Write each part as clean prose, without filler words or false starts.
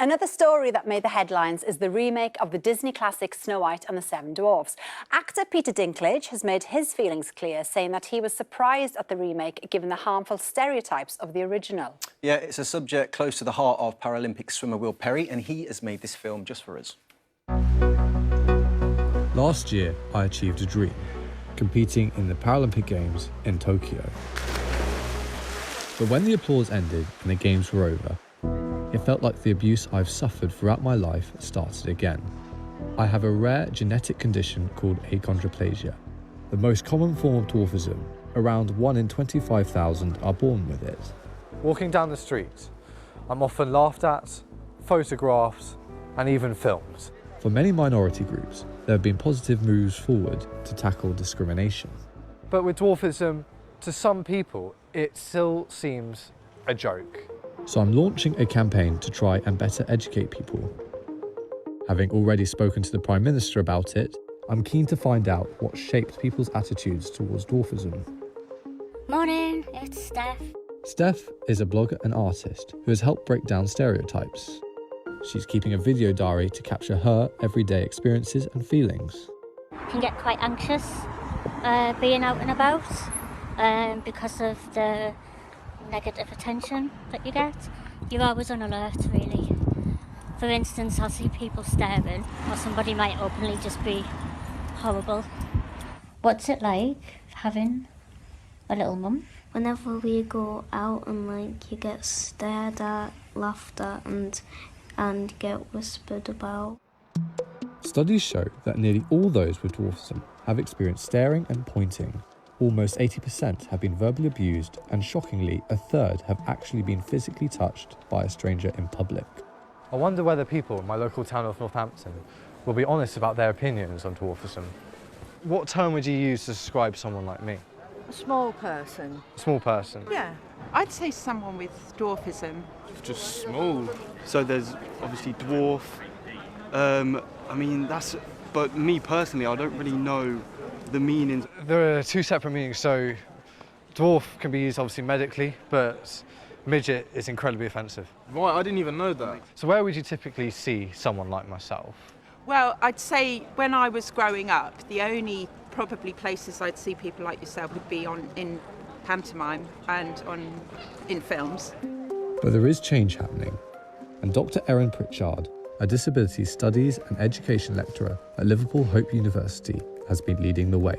Another story that made the headlines is the remake of the Disney classic Snow White and the Seven Dwarfs. Actor Peter Dinklage has made his feelings clear, saying that he was surprised at the remake given the harmful stereotypes of the original. Yeah, it's a subject close to the heart of Paralympic swimmer Will Perry, and he has made this film just for us. Last year, I achieved a dream, competing in the Paralympic Games in Tokyo. But when the applause ended and the Games were over, it felt like the abuse I've suffered throughout my life started again. I have a rare genetic condition called achondroplasia, the most common form of dwarfism. Around 1 in 25,000 are born with it. Walking down the street, I'm often laughed at, photographed, and even filmed. For many minority groups, there have been positive moves forward to tackle discrimination. But with dwarfism, to some people, it still seems a joke. So I'm launching a campaign to try and better educate people. Having already spoken to the Prime Minister about it, I'm keen to find out what shaped people's attitudes towards dwarfism. Morning, it's Steph. Steph is a blogger and artist who has helped break down stereotypes. She's keeping a video diary to capture her everyday experiences and feelings. I can get quite anxious being out and about because of the negative attention that you get. You're always on alert, really. For instance, I'll see people staring, or somebody might openly just be horrible. What's it like having a little mum? Whenever we go out and you get stared at, laughed at and get whispered about. Studies show that nearly all those with dwarfism have experienced staring and pointing. Almost 80% have been verbally abused, and shockingly, a third have actually been physically touched by a stranger in public. I wonder whether people in my local town of Northampton will be honest about their opinions on dwarfism. What term would you use to describe someone like me? A small person. A small person? Yeah. I'd say someone with dwarfism. Just small. So there's obviously dwarf. But me personally, I don't really know the meanings. There are two separate meanings. So dwarf can be used obviously medically, but midget is incredibly offensive. Right, I didn't even know that. So where would you typically see someone like myself? Well, I'd say when I was growing up, the only probably places I'd see people like yourself would be in pantomime and in films. But there is change happening, and Dr. Erin Pritchard, a disability studies and education lecturer at Liverpool Hope University, has been leading the way.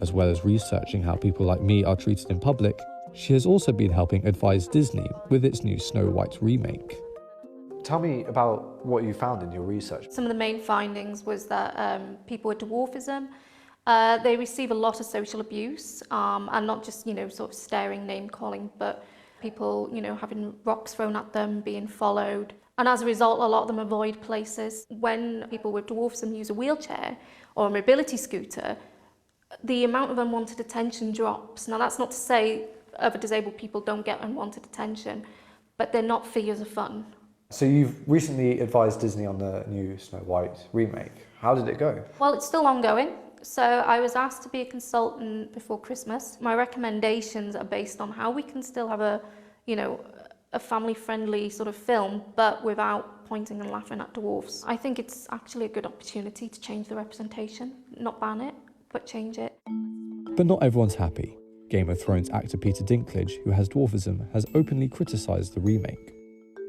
As well as researching how people like me are treated in public, she has also been helping advise Disney with its new Snow White remake. Tell me about what you found in your research. Some of the main findings was that people with dwarfism, they receive a lot of social abuse, and not just, sort of staring, name calling, but people, having rocks thrown at them, being followed. And as a result, a lot of them avoid places. When people with dwarfism use a wheelchair or a mobility scooter, the amount of unwanted attention drops. Now, that's not to say other disabled people don't get unwanted attention, but they're not figures of fun. So you've recently advised Disney on the new Snow White remake. How did it go? Well, it's still ongoing. So I was asked to be a consultant before Christmas. My recommendations are based on how we can still have a family-friendly sort of film, but without pointing and laughing at dwarfs. I think it's actually a good opportunity to change the representation, not ban it, but change it. But not everyone's happy. Game of Thrones actor Peter Dinklage, who has dwarfism, has openly criticised the remake.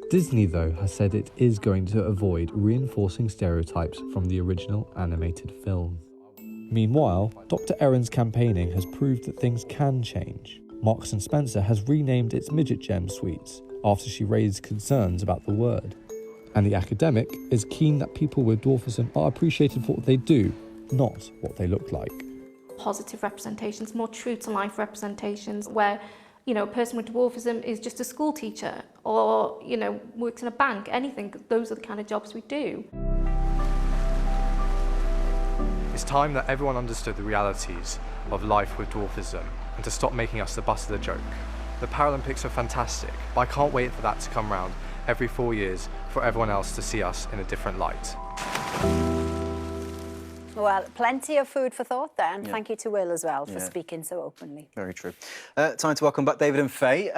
Disney, though, has said it is going to avoid reinforcing stereotypes from the original animated film. Meanwhile, Dr. Erin's campaigning has proved that things can change. Marks & Spencer has renamed its Midget Gem sweets after she raised concerns about the word. And the academic is keen that people with dwarfism are appreciated for what they do, not what they look like. Positive representations, more true-to-life representations where, a person with dwarfism is just a school teacher or, works in a bank, anything. Those are the kind of jobs we do. It's time that everyone understood the realities of life with dwarfism and to stop making us the butt of the joke. The Paralympics are fantastic, but I can't wait for that to come round every 4 years for everyone else to see us in a different light. Well, plenty of food for thought there, and thank you to Will as well for speaking so openly. Very true. Time to welcome back David and Faye.